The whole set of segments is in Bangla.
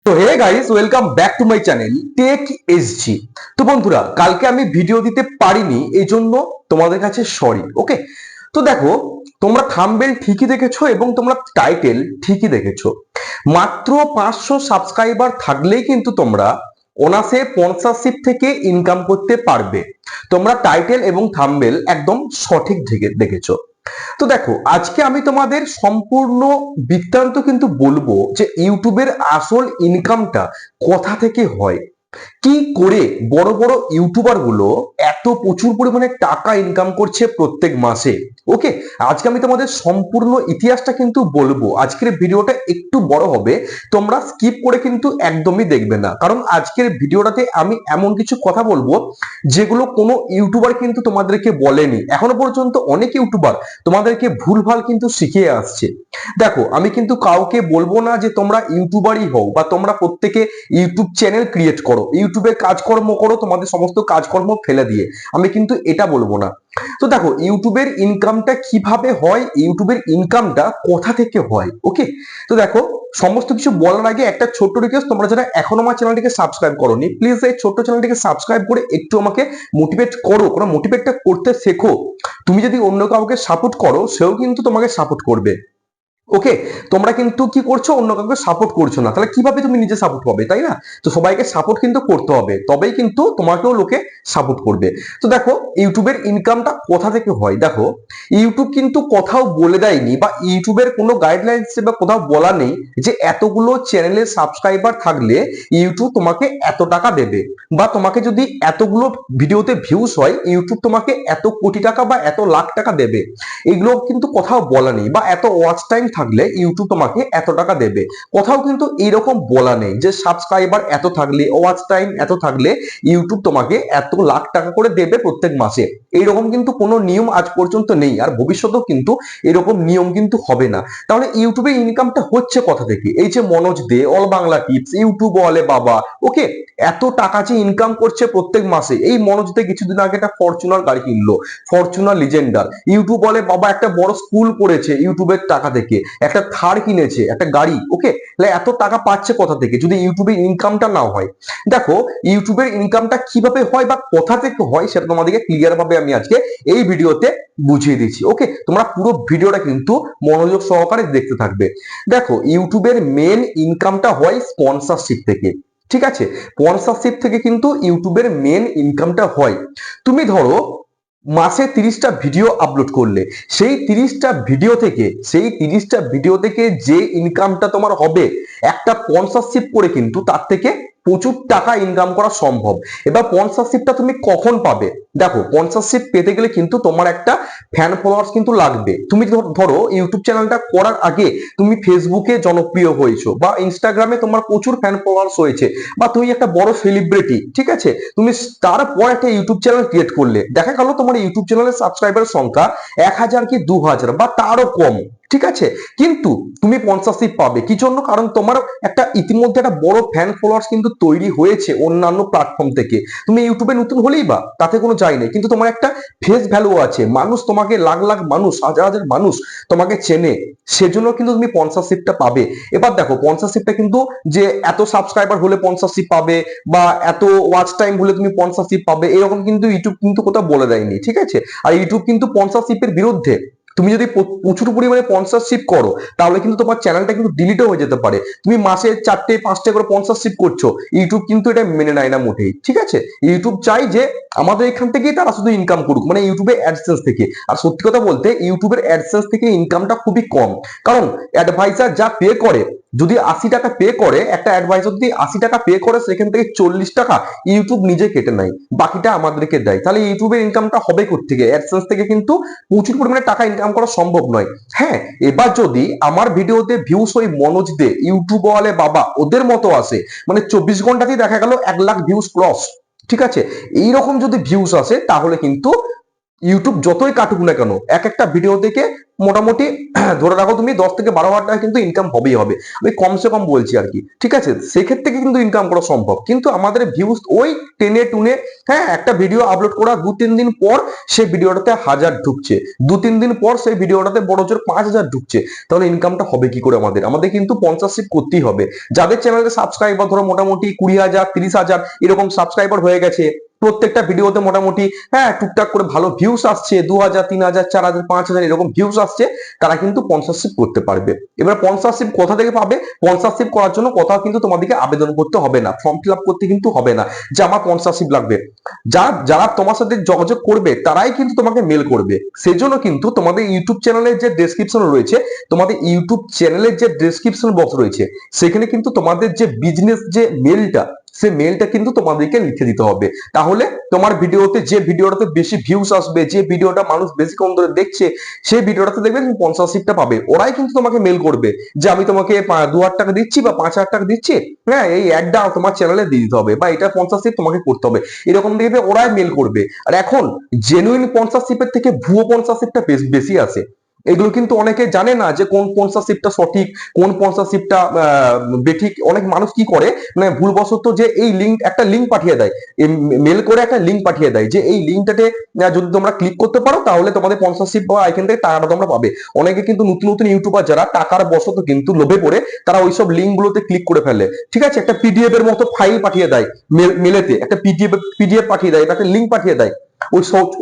তো hey guys, welcome back to my channel tech SG. তো বন্ধুরা, কালকে আমি ভিডিও দিতে পারিনি, এই জন্য তোমাদের কাছে সরি। ওকে, তো দেখো, তোমরা থাম্বনেল ঠিকই দেখেছো এবং তোমরা টাইটেল ঠিকই দেখেছো। মাত্র 500 সাবস্ক্রাইবার থাকলেই কিন্তু তোমরা অনাসে স্পন্সরশিপ থেকে ইনকাম করতে পারবে। তোমরা টাইটেল এবং থাম্বনেল একদম সঠিক দেখেছো। তো দেখো, আজকে আমি তোমাদের সম্পূর্ণ বৃত্তান্ত কিন্তু বলবো যে ইউটিউবের আসল ইনকামটা কোথা থেকে হয়, কি করে বড় বড় ইউটিউবার গুলো এত প্রচুর পরিমাণে টাকা ইনকাম করছে প্রত্যেক মাসে। ওকে, আজকে আমি তোমাদের সম্পূর্ণ ইতিহাসটা কিন্তু বলবো। আজকের ভিডিওটা একটু বড় হবে, তোমরা স্কিপ করে কিন্তু একদমই দেখবে না, কারণ আজকের ভিডিওটাতে আমি এমন কিছু কথা বলবো যেগুলো কোনো ইউটিউবার কিন্তু তোমাদেরকে বলেনি এখনো পর্যন্ত। অনেক ইউটিউবার তোমাদেরকে ভুলভাল কিন্তু শিখিয়ে আসছে। দেখো, আমি কিন্তু কাউকে বলবো না যে তোমরা ইউটিউবারই হও বা তোমরা প্রত্যেকে ইউটিউব চ্যানেল ক্রিয়েট করো, ইউটিউবে কাজকর্ম করো, তোমাদের সমস্ত কাজকর্ম ফেলে দিয়ে, আমি কিন্তু এটা বলবো না। তো দেখো, ইউটিউবের ইনকামটা কিভাবে হয়, ইউটিউবের ইনকামটা কোথা থেকে হয়। ওকে, তো দেখো, সমস্ত কিছু বলার আগে একটা ছোট্ট রিকোয়েস্ট, তোমরা যারা এখনো আমার চ্যানেলটিকে সাবস্ক্রাইব করোনি, প্লিজ এই ছোট্ট চ্যানেলটিকে সাবস্ক্রাইব করে একটু আমাকে মোটিভেট করো, কোনো মোটিভেটটা করতে শেখো। তুমি যদি অন্য কাউকে সাপোর্ট করো, সেও কিন্তু তোমাকে সাপোর্ট করবে। ওকে, তোমরা কিন্তু কি করছো, অন্য কাউকে সাপোর্ট করছো না, তাহলে কিভাবে তুমি নিজে সাপোর্ট পাবে, তাই না? তো সবাইকে সাপোর্ট কিন্তু করতে হবে, তবেই কিন্তু তোমাকেও লোকে সাপোর্ট করবে। তো দেখো, ইউটিউবের ইনকামটা কোথা থেকে হয়। দেখো, ইউটিউব কিন্তু কোথাও বলে দেয়নি বা ইউটিউবের কোনো গাইডলাইন্স বা কোথাও বলা নেই যে এতগুলো চ্যানেলের সাবস্ক্রাইবার থাকলে ইউটিউব তোমাকে এত টাকা দেবে, বা তোমাকে যদি এতগুলো ভিডিওতে ভিউজ হয় ইউটিউব তোমাকে এত কোটি টাকা বা এত লাখ টাকা দেবে। এগুলো কিন্তু কোথাও বলা নেই, বা এত ওয়াচ টাইম থাকলে ইউটিউব তোমাকে এত টাকা দেবে, কোথাও কিন্তু এইরকম বলা নেই যে সাবস্ক্রাইবার এত থাকলে, ওয়াচ টাইম এত থাকলে ইউটিউব তোমাকে এত লাখ টাকা করে দেবে প্রত্যেক মাসে। এইরকম কিন্তু কোনো নিয়ম আজ পর্যন্ত নেই, আর ভবিষ্যতেও কিন্তু এরকম নিয়ম কিন্তু হবে না। তাহলে ইউটিউবে ইনকামটা হচ্ছে কোথা থেকে? এই যে মনোজ দে, অল বাংলা টিপস, ইউটিউব ওয়ালে বাবা, ওকে, এত টাকা যে ইনকাম করছে প্রত্যেক মাসে। এই মনোজ দে কিছুদিন আগে একটা ফরচুনার গাড়ি কিনলো, ফরচুনার লিজেন্ডার। ইউটিউব বলে বাবা একটা বড় স্কুল করেছে ইউটিউবের টাকা থেকে, একটা থার কিনেছে, একটা গাড়ি। ওকে, তাহলে এত টাকা পাচ্ছে কোথা থেকে যদি ইউটিউবের ইনকামটা না হয়? দেখো, ইউটিউবের ইনকামটা কিভাবে হয় বা কোথা থেকে হয় সেটা তোমাদেরকে ক্লিয়ার ভাবে আমি আজকে এই ভিডিওতে বুঝিয়ে দিচ্ছি। ওকে, তোমরা পুরো ভিডিওটা কিন্তু মনোযোগ সহকারে দেখতে থাকবে। দেখো, ইউটিউবের মেন ইনকামটা হয় স্পন্সরশিপ থেকে। ঠিক আছে, স্পন্সরশিপ থেকে কিন্তু ইউটিউবের মেন ইনকামটা হয়। তুমি ধরো মাসে 30টা ভিডিও আপলোড করলে, সেই 30টা ভিডিও থেকে যে ইনকামটা তোমার হবে, একটা স্পন্সরশিপ করে কিন্তু তার থেকে প্রচুর টাকা ইনকাম করা সম্ভব। এবার স্পন্সরশিপটা তুমি কখন পাবে? দেখো, স্পন্সরশিপ পেতে গেলে কিন্তু তোমার একটা ফ্যান ফলোয়ার্স কিন্তু লাগবে। তুমি ধরো ইউটিউব চ্যানেলটা করার আগে তুমি ফেসবুকে জনপ্রিয় হয়েছো, বা ইনস্টাগ্রামে তোমার প্রচুর ফ্যান ফলোয়ার্স হয়েছে, বা তুমি একটা বড় সেলিব্রিটি, ঠিক আছে, তুমি তারপর একটা ইউটিউব চ্যানেল ক্রিয়েট করলে, দেখা গেল তোমার ইউটিউব চ্যানেলের সাবস্ক্রাইবার সংখ্যা 1000 কি 2000 বা তারও কম। ঠিক আছে, কিন্তু তুমি স্পন্সরশিপ পাবে কি জন্য? কারণ তোমার একটা ইতিমধ্যে একটা বড় ফ্যান ফলোয়ার্স কিন্তু তৈরি হয়েছে অন্যান্য প্ল্যাটফর্ম থেকে। তুমি ইউটিউবে নতুন হলেই বা তাতে কোনো যায় নেই, কিন্তু তোমার একটা ফেস ভ্যালু আছে, মানুষ তোমাকে, লাখ লাখ মানুষ, হাজার হাজার মানুষ তোমাকে চেনে, সেজন্য কিন্তু তুমি স্পন্সরশিপটা পাবে। এবার দেখো, স্পন্সরশিপটা কিন্তু যে এত সাবস্ক্রাইবার হলে স্পন্সরশিপ পাবে বা এত ওয়াচ টাইম হলে তুমি স্পন্সরশিপ পাবে, এরকম কিন্তু ইউটিউব কিন্তু কোথাও বলে দেয়নি। ঠিক আছে, আর ইউটিউব কিন্তু স্পন্সরশিপের বিরুদ্ধে। তুমি যদি প্রচুর পরিমাণে স্পন্সরশিপ করো তাহলে কিন্তু তোমার চ্যানেলটা কিন্তু ডিলিটও হয়ে যেতে পারে। তুমি মাসে 4টে 5টে করে স্পন্সরশিপ করছো, ইউটিউব কিন্তু এটা মেনে নেয় না মোটেই। ঠিক আছে, ইউটিউব চাই যে আমাদের এখান থেকেই তারা শুধু ইনকাম করুক, মানে ইউটিউবে অ্যাডসেন্স থেকে। আর সত্যি কথা বলতে ইউটিউবের অ্যাডসেন্স থেকে ইনকামটা খুবই কম, কারণ অ্যাডভাইজার যা পে করে, যদি 80 টাকা পে করে, একটা অ্যাডভাইজার যদি 80 টাকা পে করে, সেখান থেকে 40 টাকা ইউটিউব নিজে কেটে নেয়, বাকিটা আমাদেরকে দেয়। তাহলে ইউটিউবের ইনকামটা হবে কোত্থেকে? অ্যাডসেন্স থেকে কিন্তু প্রচুর পরিমাণে টাকা ইনকাম করা সম্ভব নয়। হ্যাঁ, এবার যদি আমার ভিডিওতে ভিউস ওই মনোজ দে, ইউটিউব ওয়ালে বাবা, ওদের মতো আসে, মানে 24 ঘন্টাতেই দেখা গেল 1 লাখ ভিউস ক্রস, ঠিক আছে, এইরকম যদি ভিউস আসে তাহলে কিন্তু ইউটিউব যতই কাটুক না কেন এক একটা ভিডিও থেকে মোটামুটি ধরে রাখো তুমি 10 থেকে 12 হাজার টাকা কিন্তু ইনকাম হবেই হবে, আমি কমসে কম বলছি আর কি। ঠিক আছে, সেক্ষেত্রে কিন্তু ইনকাম করা সম্ভব, কিন্তু আমাদের ভিউজ ওই টেনে টুনে, হ্যাঁ একটা ভিডিও আপলোড করা 2-3 দিন পর সেই ভিডিওটাতে 1000 ঢুকছে, 2-3 দিন পর সেই ভিডিওটাতে বড় জোর 5000 ঢুকছে, তাহলে ইনকামটা হবে কি করে? আমাদের কিন্তু স্পন্সরশিপ করতেই হবে। যাদের চ্যানেলে সাবস্ক্রাইবার ধরো মোটামুটি 20,000 30,000 এরকম সাবস্ক্রাইবার হয়ে গেছে, প্রত্যেকটা ভিডিওতে মোটামুটি হ্যাঁ টুকটাক করে ভালো ভিউস আসছে, 2000 3000 4000 5000 এরকম ভিউস আসছে, তারা কিন্তু স্পন্সরশিপ করতে পারবে। এবার স্পন্সরশিপ কোথা থেকে পাবে? স্পন্সরশিপ করার জন্য কোথাও কিন্তু তোমাদেরকে আবেদন করতে হবে না, ফর্ম ফিল আপ করতে কিন্তু হবে না যে আমার স্পন্সরশিপ লাগবে। যারা তোমার সাথে যোগাযোগ করবে তারাই কিন্তু তোমাকে মেল করবে। সেজন্য কিন্তু তোমাদের ইউটিউব চ্যানেলের যে ডেসক্রিপশন রয়েছে, তোমাদের ইউটিউব চ্যানেলের যে ডেসক্রিপশন বক্স রয়েছে, সেখানে কিন্তু তোমাদের যে বিজনেস যে মেলটা, সে মেলটা কিন্তু তোমাদেরকে লিখে দিতে হবে। তাহলে তোমার ভিডিওতে যে ভিডিওটাতে বেশি ভিউস আসবে, যে ভিডিওটা মানুষ বেশিক্ষণ ধরে দেখছে, সেই ভিডিওটাতে দেখবে তুমি স্পন্সরশিপটা পাবে। ওরাই কিন্তু তোমাকে মেল করবে যে আমি তোমাকে 2,000 টাকা দিচ্ছি বা 5,000 টাকা দিচ্ছি, হ্যাঁ এই অ্যাডটা তোমার চ্যানেলে দিয়ে দিতে হবে বা এটা স্পন্সরশিপ তোমাকে করতে হবে, এরকম দেখবে ওরাই মেল করবে। আর এখন জেনুইন স্পন্সরশিপের থেকে ভুয়ো স্পন্সরশিপটা বেশি আসে। এগুলো কিন্তু অনেকে জানে না যে কোন স্পন্সরশিপটা সঠিক, কোন স্পন্সরশিপটা বেঠিক। অনেক মানুষ কি করে, মানে ভুলবশত যে এই লিঙ্ক, একটা লিঙ্ক পাঠিয়ে দেয়, মেল করে একটা লিঙ্ক পাঠিয়ে দেয় যে এই লিঙ্কটাতে যদি তোমরা ক্লিক করতে পারো তাহলে তোমাদের স্পন্সরশিপ বা এখান থেকে টাকাটা তোমরা পাবে। অনেকে কিন্তু নতুন নতুন ইউটিউবার যারা টাকার বশত কিন্তু লোভে পড়ে তারা ওইসব লিঙ্ক গুলোতে ক্লিক করে ফেলে। ঠিক আছে, একটা পিডিএফ এর মতো ফাইল পাঠিয়ে দেয়, মেলেতে একটা পিডিএফ পাঠিয়ে দেয়, একটা লিঙ্ক পাঠিয়ে দেয়।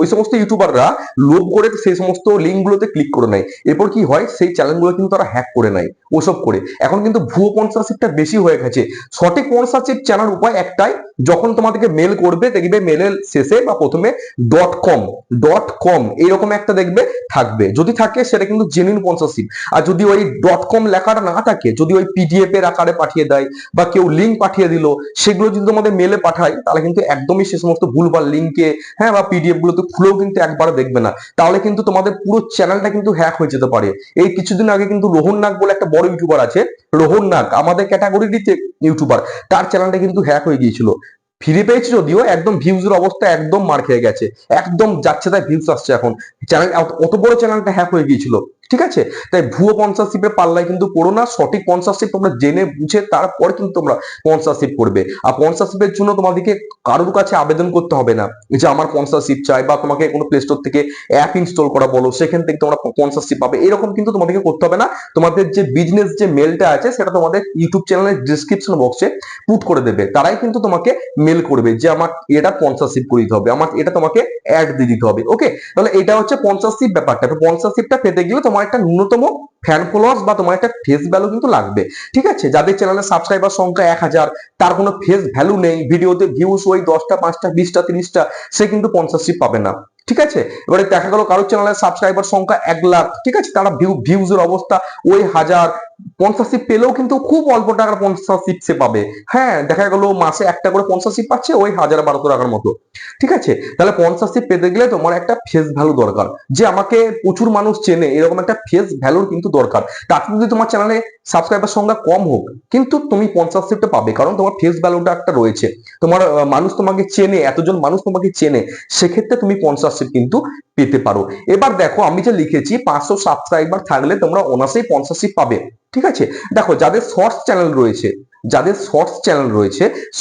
ওই সমস্ত ইউটিউবাররা লোভ করে সেই সমস্ত লিঙ্ক গুলোতে ক্লিক করে নেয়। এরপর কি হয়, সেই চ্যানেলগুলো কিন্তু তারা হ্যাক করে নেয় ওসব করে। এখন কিন্তু ভুয়ো স্পন্সরশিপটা বেশি হয়ে গেছে। সঠিক স্পন্সরশিপ জানার উপায় একটাই, যখন তোমাদেরকে মেল করবে দেখবে মেলের শেষে বা প্রথমে .com এইরকম একটা দেখবে থাকবে, যদি থাকে সেটা কিন্তু জেনুইন স্পন্সরশিপ। আর যদি ওই .com লেখাটা না থাকে, যদি ওই পিডিএফ এর আকারে পাঠিয়ে দেয় বা কেউ লিঙ্ক পাঠিয়ে দিল, সেগুলো যদি তোমাদের মেলে পাঠায় তাহলে কিন্তু একদমই সে সমস্ত ভুলভাল লিঙ্কে, হ্যাঁ বা পিডিএফ গুলোতে খুলেও কিন্তু একবারও দেখবে না, তাহলে কিন্তু তোমাদের পুরো চ্যানেলটা কিন্তু হ্যাক হয়ে যেতে পারে। এই কিছুদিন আগে কিন্তু রোহন নাগ বলে একটা বড় ইউটিউবার আছে, রোহন নাগ আমাদের ক্যাটাগরিতে ইউটিউবার, তার চ্যানেলটা কিন্তু হ্যাক হয়ে গিয়েছিল। ফিরে পেয়েছে যদিও, একদম ভিউজের অবস্থা একদম মার খেয়ে গেছে, একদম যাচ্ছে তাই ভিউজ আসছে এখন। চ্যানেল অত বড় চ্যানেলটা হ্যাক হয়ে গিয়েছিল। ঠিক আছে, তাই ভুয়ো স্পন্সরশিপের পাল্লায় কিন্তু পড়ো না, সঠিক স্পন্সরশিপ তোমরা জেনে বুঝে তারপর কিন্তু তোমরা স্পন্সরশিপ করবে। আর স্পন্সরশিপের জন্য তোমাদেরকে কারোর কাছে আবেদন করতে হবে না যে আমার স্পন্সরশিপ চাই, বা তোমাকে কোনো প্লে স্টোর থেকে অ্যাপ ইনস্টল করা বলো, সেখান থেকে তোমরা স্পন্সরশিপ পাবে, এরকম কিন্তু তোমাদেরকে করতে হবে না। তোমাদের যে বিজনেস যে মেলটা আছে সেটা তোমাদের ইউটিউব চ্যানেলের ডিসক্রিপশন বক্সে পুট করে দেবে, তারাই কিন্তু তোমাকে মেল করবে যে আমার এটা স্পন্সরশিপ করে দিতে হবে, আমার এটা তোমাকে অ্যাড দিয়ে দিতে হবে। ওকে, তাহলে এটা হচ্ছে স্পন্সরশিপ ব্যাপারটা। তো স্পন্সরশিপটা পেতে গেলে তোমার একটা ন্যূনতম ফ্যান ফলোয়ার্স বা তোমার একটা ফেস ভ্যালু কিন্তু লাগবে। ঠিক আছে, যাদের চ্যানেলের সাবস্ক্রাইবার সংখ্যা 1000, তার কোনো ফেস ভ্যালু নেই, ভিডিওতে ভিউস ওই 10টা 5টা 20টা 30টা, সে কিন্তু স্পন্সরশিপ পাবে না। ঠিক আছে, এবারে দেখা গেল কারোর চ্যানেলের সাবস্ক্রাইবার সংখ্যা 1 লাখ, ঠিক আছে, তারা ভিউজের অবস্থা ওই 1000, স্পন্সরশিপ পেলেও কিন্তু খুব অল্প টাকার স্পন্সরশিপ সে পাবে। হ্যাঁ, দেখা গেল মাসে একটা করে স্পন্সরশিপ পাচ্ছে ওই 1000-1200 টাকার মতো। ঠিক আছে, তাহলে স্পন্সরশিপ পেতে গেলে তোমার একটা ফেস ভ্যালু দরকার, যে আমাকে প্রচুর মানুষ চেনে, এরকম একটা ফেস ভ্যালুর কিন্তু দরকার। তাতে যদি তোমার চ্যানেলে সাবস্ক্রাইবার সংখ্যা কম হোক, কিন্তু তুমি স্পন্সরশিপটা পাবে, কারণ তোমার ফেস ভ্যালুটা একটা রয়েছে, তোমার মানুষ তোমাকে চেনে, এতজন মানুষ তোমাকে চেনে, সেক্ষেত্রে তুমি স্পন্সরশিপ কিন্তু পেতে পারো। এবার দেখো আমি যে লিখেছি 500 সাবস্ক্রাইবার থাকলে তোমরা অনার্সেই স্পন্সরশিপ পাবে। ঠিক আছে, দেখো যাদের শর্টস চ্যানেল রয়েছে,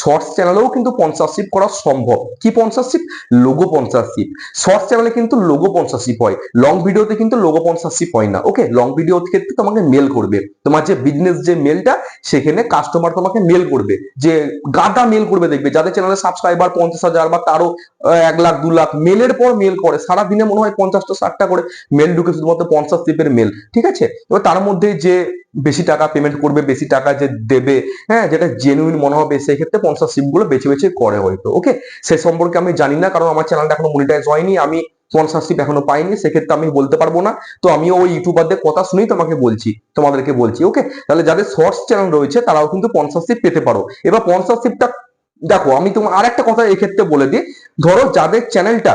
শর্টস চ্যানেলেও কিন্তু স্পন্সরশিপ করা সম্ভব। কি স্পন্সরশিপ? Logo sponsorship. শর্টস চ্যানেলে কিন্তু লোগো স্পন্সরশিপ হয়, লং ভিডিওতে কিন্তু লোগো স্পন্সরশিপ হয় না। ওকে, লং ভিডিওর ক্ষেত্রে তোমাকে মেল করবে, তোমার যে বিজনেস যে মেলটা, সেখানে কাস্টমার তোমাকে মেল করবে, যে গাদা মেল করবে, দেখবে যাদের চ্যানেলে সাবস্ক্রাইবার 50,000 বা তারও 1 লাখ 2 লাখ, মেলের পর মেল করে, সারাদিনে মনে হয় 50টা 60টা করে মেল ঢুকে শুধুমাত্র স্পন্সরশিপের মেল। ঠিক আছে, এবার তার মধ্যে যে বেশি টাকা পেমেন্ট করবে, বেশি টাকা যে দেবে, হ্যাঁ যেটা জেনুইন মনে হবে, সেই ক্ষেত্রে স্পন্সরশিপ গুলো বেছে বেছে করে হয়তো। ওকে, সে সম্পর্কে আমি জানি না, কারণ আমার চ্যানেলটা এখনো মনিটাইজ হয়নি, আমি স্পন্সরশিপ এখনো পাইনি, সেক্ষেত্রে আমি বলতে পারবো না। তো আমিও ওই ইউটিউবারদের কথা শুনেই তোমাদেরকে বলছি। ওকে, তাহলে যাদের শর্টস চ্যানেল রয়েছে তারাও কিন্তু স্পন্সরশিপ পেতে পারো। এবার স্পন্সরশিপটা দেখো, আমি তোমার আর একটা কথা এক্ষেত্রে বলে দিই, ধরো যাদের চ্যানেলটা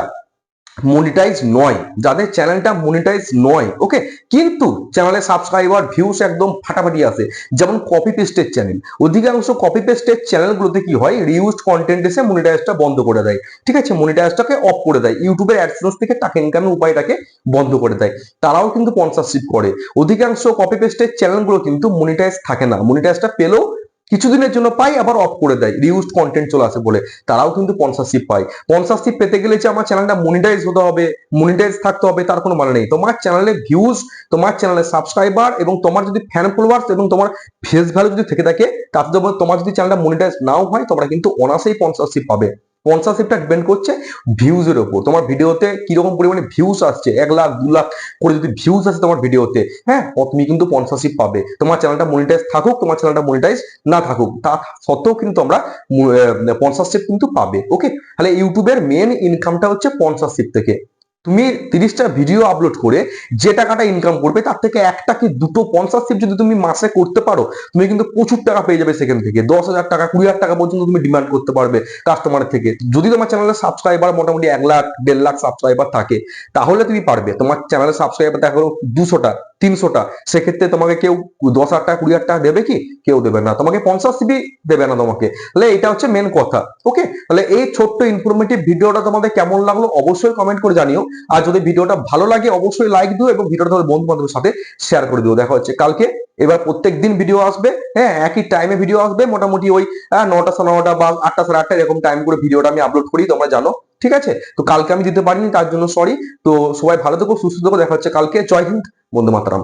মনিটাইজ নয়, যাদের চ্যানেলটা মনিটাইজ নয়, ওকে, কিন্তু চ্যানেলে সাবস্ক্রাইবার ভিউস একদম ফাটাফাটি আসে, যেমন কপি পেস্টের চ্যানেল। অধিকাংশ কপি পেস্টের চ্যানেলগুলোতে কি হয়, রিউজড কন্টেন্ট এসে মনিটাইজটা বন্ধ করে দেয়, ঠিক আছে, মনিটাইজটাকে অফ করে দেয়, ইউটিউবের অ্যাডসেন্স থেকে টাকা ইনকামের উপায়টাকে বন্ধ করে দেয়। তারাও কিন্তু স্পন্সরশিপ করে। অধিকাংশ কপি পেস্টের চ্যানেলগুলো কিন্তু মনিটাইজ থাকে না, মনিটাইজটা পেলেও কিছুদিনের জন্য পাই, আবার অফ করে দেয়, রিউজড কন্টেন্ট চলে আসে বলে। তারাও কিন্তু স্পন্সরশিপ পায়। স্পন্সরশিপ পেতে গেলে যে আমার চ্যানেলটা মনিটাইজ হতে হবে, মনিটাইজ থাকতে হবে, তার কোনো মানে নেই। তোমার চ্যানেলে ভিউজ, তোমার চ্যানেলে সাবস্ক্রাইবার এবং তোমার যদি ফ্যান ফলোয়ার্স এবং তোমার ফেস ভ্যালু যদি থেকে থাকে, তাতে তোমার যদি চ্যানেলটা মনিটাইজ নাও হয়, তোমরা কিন্তু অনায়াসেই স্পন্সরশিপ পাবে। স্পন্সরশিপটা ডিপেন্ড করছে ভিউজের উপর, তোমার ভিডিওতে কিরকম পরিমাণে ভিউজ আসছে, 1 লাখ 2 লাখ করে যদি ভিউজ আসে তোমার ভিডিওতে, হ্যাঁ, তুমি কিন্তু স্পন্সরশিপ পাবে। তোমার চ্যানেলটা মনিটাইজ থাকুক, তোমার চ্যানেলটা মনিটাইজ না থাকুক, তা সত্ত্বেও কিন্তু আমরা স্পন্সরশিপ কিন্তু পাবে। ওকে, তাহলে ইউটিউবের মেন ইনকামটা হচ্ছে স্পন্সরশিপ থেকে। তুমি 30টা ভিডিও আপলোড করে যে টাকাটা ইনকাম করবে, তার থেকে একটা কি দুটো স্পন্সরশিপ যদি তুমি মাসে করতে পারো, তুমি কিন্তু প্রচুর টাকা পেয়ে যাবে সেখান থেকে। 10,000 টাকা 20,000 টাকা পর্যন্ত তুমি ডিমান্ড করতে পারবে কাস্টমারের থেকে। যদি তোমার চ্যানেলে সাবস্ক্রাইবার মোটামুটি 1 লাখ 1.5 লাখ সাবস্ক্রাইবার থাকে, তাহলে তুমি পারবে। তোমার চ্যানেলে সাবস্ক্রাইবার দেখো 200টা 300টা, সেক্ষেত্রে তোমাকে কেউ 10,000 টাকা 20,000 টাকা দেবে কি? কেউ দেবে না, তোমাকে স্পন্সরশিপই দেবে না তোমাকে। তাহলে এটা হচ্ছে মেন কথা। ওকে, তাহলে এই ছোট্ট ইনফরমেটিভ ভিডিওটা তোমাদের কেমন লাগলো অবশ্যই কমেন্ট করে জানিও। আর যদি ভিডিওটা ভালো লাগে অবশ্যই লাইক দিও এবং ভিডিওটা তোমাদের বন্ধু বান্ধবের সাথে শেয়ার করে দিও। দেখা হচ্ছে কালকে। এবার প্রত্যেক দিন ভিডিও আসবে, হ্যাঁ, একই টাইমে ভিডিও আসবে, মোটামুটি ওই 9টা 9:30 বা 8টা 8:30 এরকম টাইম করে ভিডিওটা আমি আপলোড করি, তোমরা জানো, ঠিক আছে। তো কালকে আমি দিতে পারিনি, তার জন্য সরি। তো সবাই ভালো থেকো, সুস্থ থেকো, দেখা হচ্ছে কালকে। জয় হিন্দ, বন্দে মাতরম।